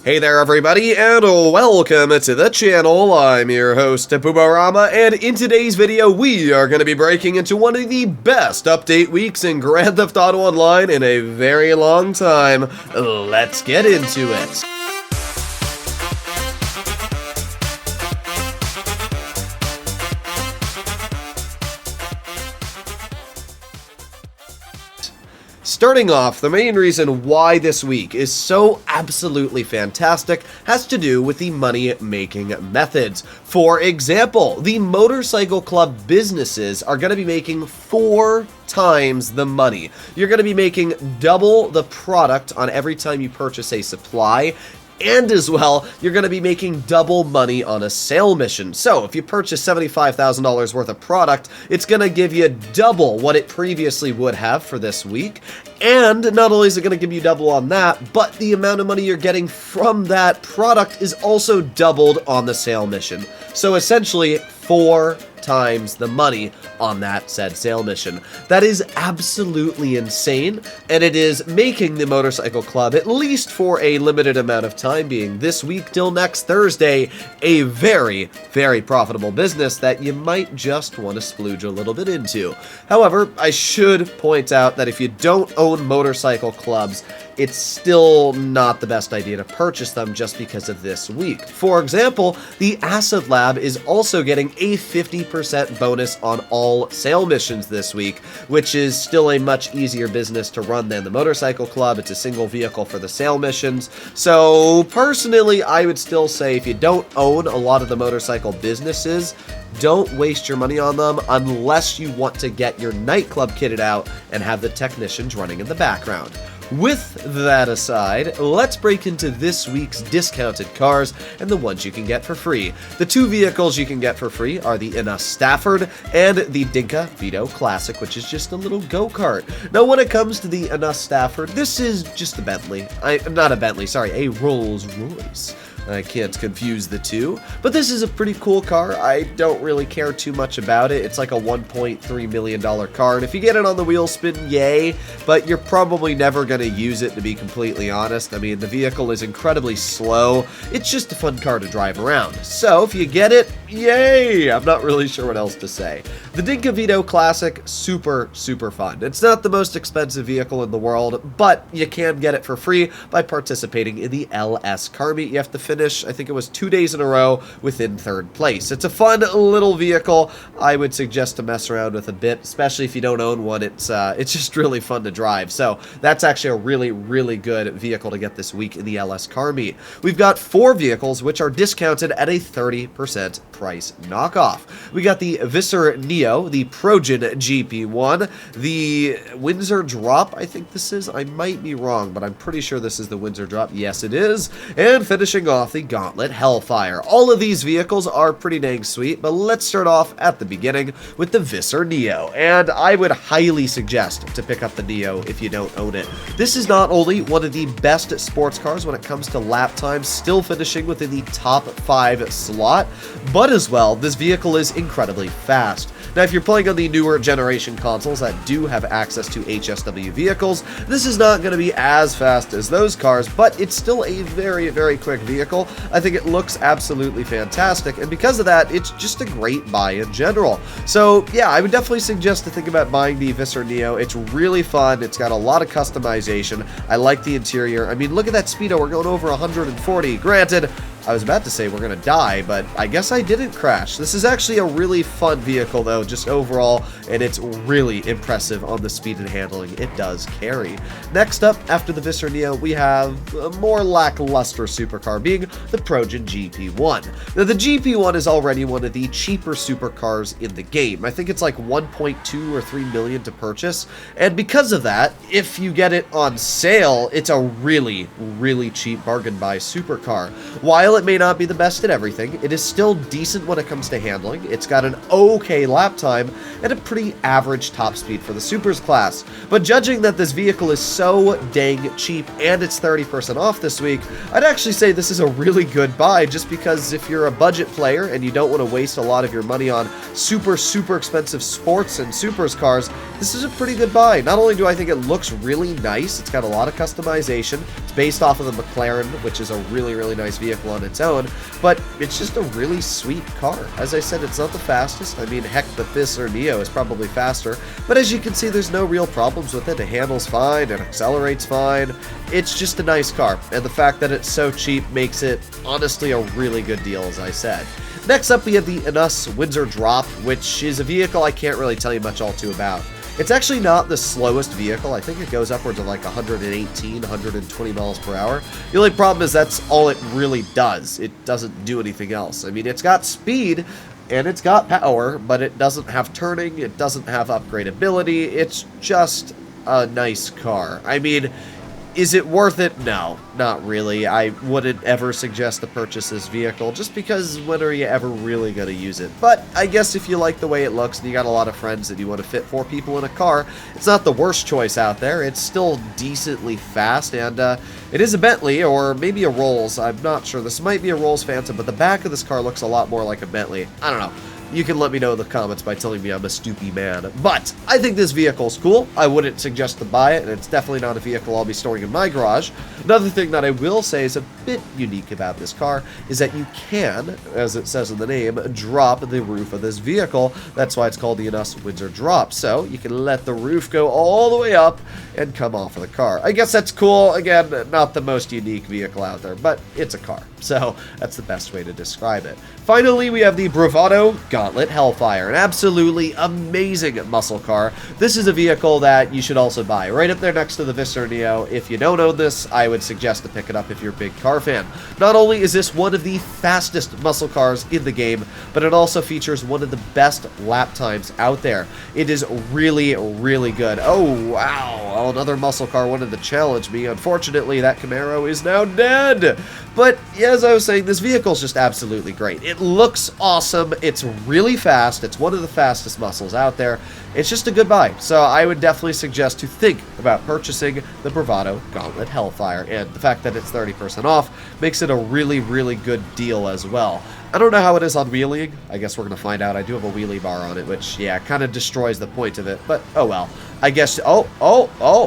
Hey there everybody, and welcome to the channel. I'm your host, Puborama, and in today's video we are going to be breaking into one of the best update weeks in Grand Theft Auto Online in a very long time. Let's get into it. Starting off, the main reason why this week is so absolutely fantastic has to do with the money-making methods. For example, the motorcycle club businesses are going to be making 4 times the money. You're going to be making double the product on every time you purchase a supply. And as well, you're going to be making double money on a sale mission. So if you purchase $75,000 worth of product, it's going to give you double what it previously would have for this week. And not only is it going to give you double on that, but the amount of money you're getting from that product is also doubled on the sale mission. So essentially, 4 times the money on that said sale mission. That is absolutely insane, and it is making the motorcycle club, at least for a limited amount of time, being this week till next Thursday, a very, very profitable business that you might just want to splooge a little bit into. However, I should point out that if you don't own motorcycle clubs, it's still not the best idea to purchase them just because of this week. For example, the Acid Lab is also getting a 50% bonus on all sale missions this week, which is still a much easier business to run than the motorcycle club. It's a single vehicle for the sale missions. So personally, I would still say if you don't own a lot of the motorcycle businesses, don't waste your money on them unless you want to get your nightclub kitted out and have the technicians running in the background. With that aside, let's break into this week's discounted cars and the ones you can get for free. The 2 vehicles you can get for free are the Inna Stafford and the Dinka Vito Classic, which is just a little go-kart. Now, when it comes to the Inna Stafford, this is just a Bentley. A Rolls Royce. I can't confuse the two, but this is a pretty cool car. I don't really care too much about it. It's like a $1.3 million car, and if you get it on the wheel spin, yay, but you're probably never going to use it, to be completely honest. I mean, the vehicle is incredibly slow. It's just a fun car to drive around. So if you get it, yay! I'm not really sure what else to say. The Dinka Vito Classic, super, super fun. It's not the most expensive vehicle in the world, but you can get it for free by participating in the LS Car Meet. You have to finish, I think it was 2 days in a row, within 3rd place. It's a fun little vehicle. I would suggest to mess around with a bit, especially if you don't own one. It's just really fun to drive. So that's actually a really, really good vehicle to get this week in the LS Car Meet. We've got 4 vehicles which are discounted at a 30% price knockoff. We got the Visser Neo, the Progen GP1, the Windsor Drop, I think this is. I might be wrong, but I'm pretty sure this is the Windsor Drop. Yes, it is. And finishing off the Gauntlet Hellfire. All of these vehicles are pretty dang sweet, but let's start off at the beginning with the Visser Neo. And I would highly suggest to pick up the Neo if you don't own it. This is not only one of the best sports cars when it comes to lap time, still finishing within the top 5 slot, but as well, this vehicle is incredibly fast. Now, if you're playing on the newer generation consoles that do have access to HSW vehicles, this is not going to be as fast as those cars, but it's still a very, very quick vehicle. I think it looks absolutely fantastic, and because of that, it's just a great buy in general. So, yeah, I would definitely suggest to think about buying the Visser Neo. It's really fun. It's got a lot of customization. I like the interior. I mean, look at that speedo. We're going over 140. Granted, I was about to say we're going to die, but I guess I didn't crash. This is actually a really fun vehicle, though, just overall, and it's really impressive on the speed and handling it does carry. Next up, after the Visser Neo, we have a more lackluster supercar, being the Progen GP1. Now, the GP1 is already one of the cheaper supercars in the game. I think it's like 1.2 or 3 million to purchase, and because of that, if you get it on sale, it's a really, really cheap bargain buy supercar. While it may not be the best at everything, it is still decent when it comes to handling. It's got an okay lap time and a pretty average top speed for the Supers class. But judging that this vehicle is so dang cheap and it's 30% off this week, I'd actually say this is a really good buy, just because if you're a budget player and you don't want to waste a lot of your money on super expensive sports and Supers cars, this is a pretty good buy. Not only do I think it looks really nice, it's got a lot of customization, it's based off of the McLaren, which is a really nice vehicle on its own, but it's just a really sweet car. As I said, it's not the fastest. I mean, heck, the FIS or Neo is probably faster, but as you can see, there's no real problems with it. It handles fine, it accelerates fine. It's just a nice car, and the fact that it's so cheap makes it honestly a really good deal, as I said. Next up, we have the Enus Windsor Drop, which is a vehicle I can't really tell you much all too about. It's actually not the slowest vehicle. I think it goes upwards of like 118, 120 miles per hour. The only problem is that's all it really does. It doesn't do anything else. I mean, it's got speed and it's got power, but it doesn't have turning, it doesn't have upgradability. It's just a nice car. I mean, is it worth it? No, not really. I wouldn't ever suggest to purchase this vehicle, just because when are you ever really going to use it? But I guess if you like the way it looks and you got a lot of friends that you want to fit 4 people in a car, it's not the worst choice out there. It's still decently fast, and it is a Bentley, or maybe a Rolls. I'm not sure. This might be a Rolls Phantom, but the back of this car looks a lot more like a Bentley. I don't know. You can let me know in the comments by telling me I'm a stoopy man. But I think this vehicle's cool. I wouldn't suggest to buy it, and it's definitely not a vehicle I'll be storing in my garage. Another thing that I will say is a bit unique about this car is that you can, as it says in the name, drop the roof of this vehicle. That's why it's called the Enus Windsor Drop. So you can let the roof go all the way up and come off of the car. I guess that's cool. Again, not the most unique vehicle out there, but it's a car. So that's the best way to describe it. Finally, we have the Bravado Gauntlet Hellfire, an absolutely amazing muscle car. This is a vehicle that you should also buy, right up there next to the Vista Neo. If you don't own this, I would suggest to pick it up if you're a big car fan. Not only is this one of the fastest muscle cars in the game, but it also features one of the best lap times out there. It is really good. Oh, wow. Oh, another muscle car wanted to challenge me. Unfortunately, that Camaro is now dead. But as I was saying, this vehicle is just absolutely great. It looks awesome. It's really fast. It's one of the fastest muscles out there. It's just a good buy. So I would definitely suggest to think about purchasing the Bravado Gauntlet Hellfire. And the fact that it's 30% off makes it a really good deal as well. I don't know how it is on wheeling. I guess we're going to find out. I do have a wheelie bar on it, which, yeah, kind of destroys the point of it. But, oh well. I guess,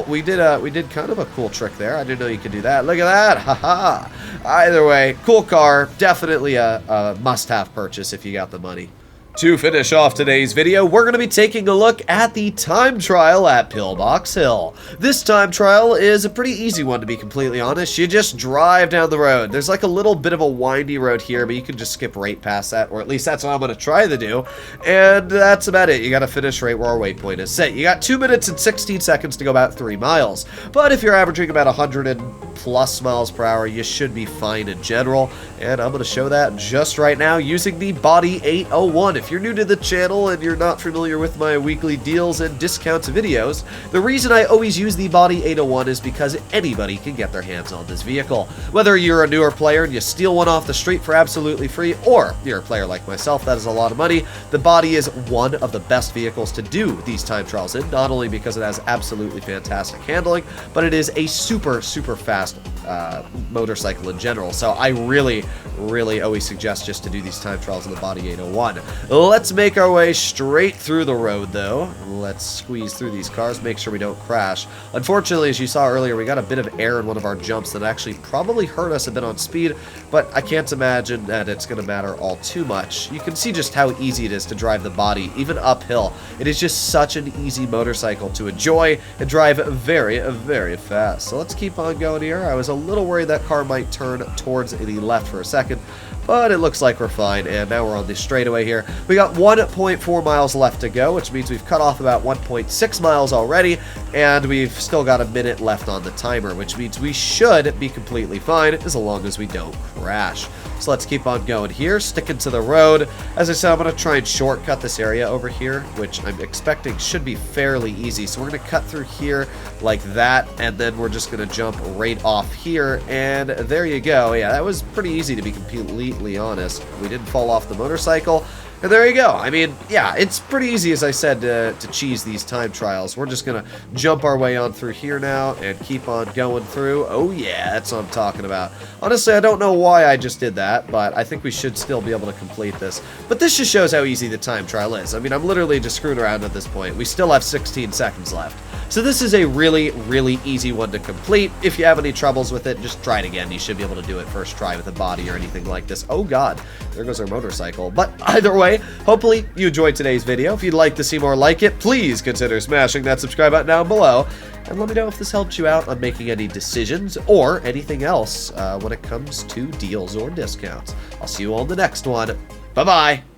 we did kind of a cool trick there. I didn't know you could do that. Look at that. Haha. Either way, cool car. Definitely a must-have purchase if you got the money. To finish off today's video, we're going to be taking a look at the time trial at Pillbox Hill. This time trial is a pretty easy one, to be completely honest. You just drive down the road. There's like a little bit of a windy road here, but you can just skip right past that, or at least that's what I'm going to try to do. And that's about it. You got to finish right where our waypoint is set. You got 2 minutes and 16 seconds to go about 3 miles. But if you're averaging about 100+ miles per hour, you should be fine in general. And I'm going to show that just right now using the Body 801. If you're new to the channel and you're not familiar with my weekly deals and discounts videos, the reason I always use the Body 801 is because anybody can get their hands on this vehicle. Whether you're a newer player and you steal one off the street for absolutely free, or you're a player like myself that is a lot of money, the Body is one of the best vehicles to do these time trials in, not only because it has absolutely fantastic handling, but it is a super fast motorcycle in general. So I really always suggest just to do these time trials in the Body 801. Let's make our way straight through the road, though. Let's squeeze through these cars, make sure we don't crash. Unfortunately, as you saw earlier, we got a bit of air in one of our jumps that actually probably hurt us a bit on speed, but I can't imagine that it's going to matter all too much. You can see just how easy it is to drive the Body, even uphill. It is just such an easy motorcycle to enjoy and drive very fast. So let's keep on going here. I was a little worried that car might turn towards the left for a second, but it looks like we're fine, and now we're on the straightaway here. We got 1.4 miles left to go, which means we've cut off about 1.6 miles already, And we've still got a minute left on the timer, which means we should be completely fine as long as we don't crash. So let's keep on going here, sticking to the road. As I said, I'm going to try and shortcut this area over here, which I'm expecting should be fairly easy. So we're going to cut through here like that, and then we're just going to jump right off here, and there you go. Yeah, that was pretty easy, to be completely honest. We didn't fall off the motorcycle. And there you go. I mean, yeah, it's pretty easy, as I said, to cheese these time trials. We're just going to jump our way on through here now and keep on going through. Oh, yeah, that's what I'm talking about. Honestly, I don't know why I just did that, but I think we should still be able to complete this. But this just shows how easy the time trial is. I mean, I'm literally just screwing around at this point. We still have 16 seconds left. So this is a really, really easy one to complete. If you have any troubles with it, just try it again. You should be able to do it first try with a body or anything like this. Oh god, there goes our motorcycle. But either way, hopefully you enjoyed today's video. If you'd like to see more like it, please consider smashing that subscribe button down below. And let me know if this helped you out on making any decisions or anything else when it comes to deals or discounts. I'll see you all in the next one. Bye-bye.